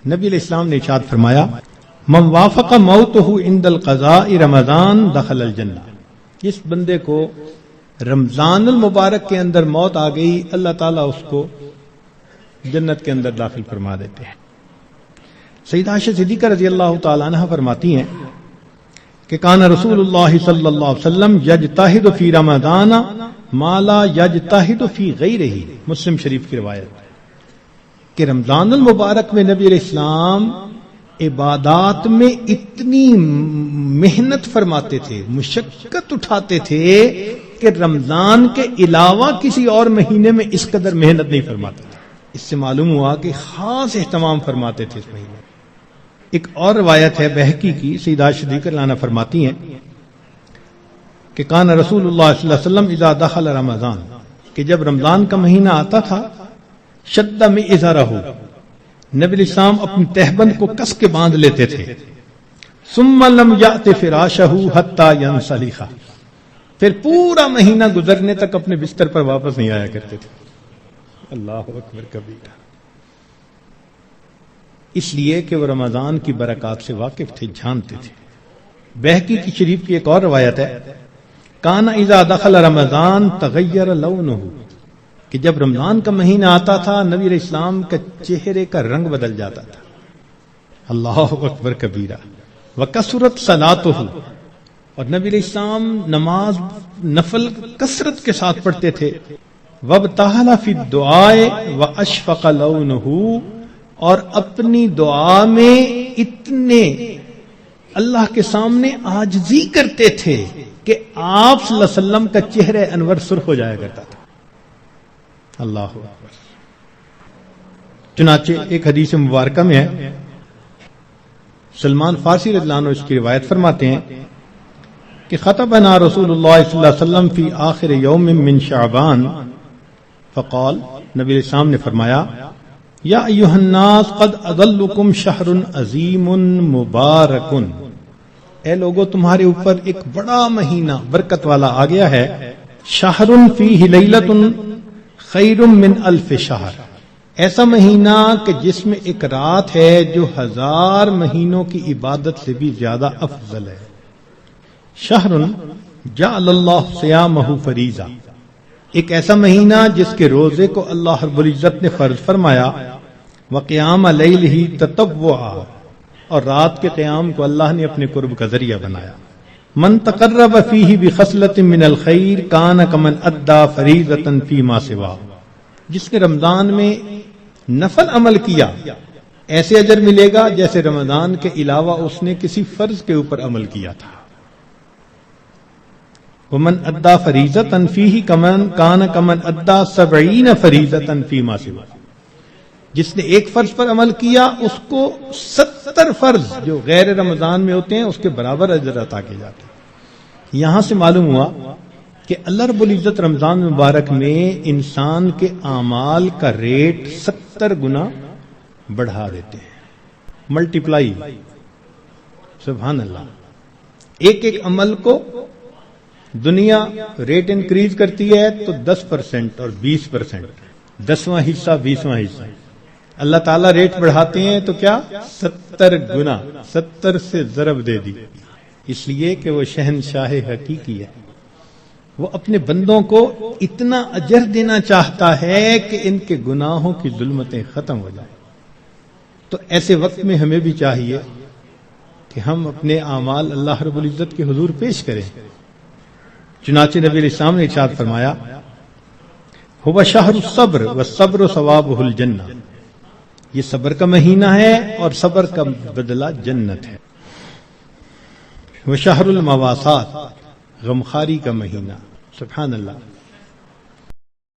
نبی علیہ السلام نے ارشاد فرمایا من وافق موتہ عند القضاء رمضان دخل الجنہ، جس بندے کو رمضان المبارک کے اندر موت آ گئی اللہ تعالیٰ اس کو جنت کے اندر داخل فرما دیتے ہیں۔ سیدہ عائشہ صدیقہ رضی اللہ تعالی عنہ فرماتی ہیں کہ کان رسول اللہ صلی اللہ علیہ وسلم یجتہد فی رمضان ما لا یجتہد فی غیرہ، مسلم شریف کی روایت کہ رمضان المبارک میں نبی علیہ السلام عبادات میں اتنی محنت فرماتے تھے، مشقت اٹھاتے تھے کہ رمضان کے علاوہ کسی اور مہینے میں اس قدر محنت نہیں فرماتے تھے۔ اس سے معلوم ہوا کہ خاص اہتمام فرماتے تھے اس مہینے۔ ایک اور روایت ہے بہقی کی، سیدہ صدیقہ عنہ فرماتی ہیں کہ کان رسول اللہ صلی اللہ علیہ وسلم اذا دخل رمضان، کہ جب رمضان کا مہینہ آتا تھا شد مئزرہ، نبی علیہ السلام اپنی تہبند کو کس کے باندھ لیتے تھے، ثم لم یأت فراشہ حتی ینسلخ، پھر پورا مہینہ گزرنے تک اپنے بستر پر واپس نہیں آیا کرتے تھے۔ اللہ اکبر کبیرہ، اس لیے کہ وہ رمضان کی برکات سے واقف تھے، جانتے تھے۔ بہقی کی شریف کی ایک اور روایت ہے کان اذا دخل رمضان تغیر لونہ، کہ جب رمضان کا مہینہ آتا تھا نبی علیہ السلام کا چہرے کا رنگ بدل جاتا تھا۔ اللہ اکبر کبیرہ، وکثرت صلاتہ، اور نبی علیہ السلام نماز نفل کثرت کے ساتھ پڑھتے تھے۔ وابتہل فی الدعاء واشفق لونہ، اور اپنی دعا میں اتنے اللہ کے سامنے عاجزی کرتے تھے کہ آپ صلی اللہ علیہ وسلم کا چہرہ انور سرخ ہو جایا کرتا تھا۔ اللہ اکبر۔ چنانچہ ایک حدیث مبارکہ میں ہے، سلمان فارسی رضی اللہ عنہ اس کی روایت فرماتے ہیں کہ خطبنا رسول اللہ صلی اللہ علیہ وسلم فی آخر یوم من شعبان فقال، نبی علیہ السلام نے فرمایا یا ایھا الناس قد اظلکم شہر عظیم مبارک، اے لوگو تمہارے اوپر ایک بڑا مہینہ برکت والا آ گیا ہے، شہر فیہ لیلۃ خیر من الف شہر، ایسا مہینہ کہ جس میں ایک رات ہے جو 1000 مہینوں کی عبادت سے بھی زیادہ افضل ہے۔ شہر جعل اللہ صیامہ فریضہ، ایک ایسا مہینہ جس کے روزے کو اللہ رب العزت نے فرض فرمایا، وقیام لیلہ تطوعا، اور رات کے قیام کو اللہ نے اپنے قرب کا ذریعہ بنایا۔ من تقرب فیہ بخصلۃ من الخیر کان کمن ادى فریضۃ فیما سوا، جس نے رمضان میں نفل عمل کیا ایسے اجر ملے گا جیسے رمضان کے علاوہ اس نے کسی فرض کے اوپر عمل کیا تھا۔ ومن ادى فریضۃ فیہ کمن کان کمن ادى 70 فریضۃ فیما سوا، جس نے ایک فرض پر عمل کیا اس کو 70 فرض جو غیر رمضان میں ہوتے ہیں اس کے برابر اجر عطا کیے جاتے ہیں۔ یہاں سے معلوم ہوا کہ اللہ رب العزت رمضان مبارک میں انسان کے اعمال کا ریٹ 70 گنا بڑھا دیتے ہیں، ملٹیپلائی، سبحان اللہ۔ ایک ایک عمل کو دنیا ریٹ انکریز کرتی ہے تو 10% اور 20%، 10واں حصہ 20واں حصہ، اللہ تعالیٰ ریٹ بڑھاتے ہیں تو کیا 70 گنا، 70 سے ضرب دے دی، اس لیے کہ وہ شہنشاہ حقیقی ہے، وہ اپنے بندوں کو اتنا اجر دینا چاہتا ہے کہ ان کے گناہوں کی ظلمتیں ختم ہو جائیں۔ تو ایسے وقت میں ہمیں بھی چاہیے کہ ہم اپنے اعمال اللہ رب العزت کے حضور پیش کریں۔ چنانچہ نبی علیہ السلام نے ارشاد فرمایا هو شہر الصبر والصبر ثوابہ الجنہ، یہ صبر کا مہینہ ہے اور صبر کا بدلہ جنت ہے۔ وشہر المواسات، غمخاری کا مہینہ، سبحان اللہ۔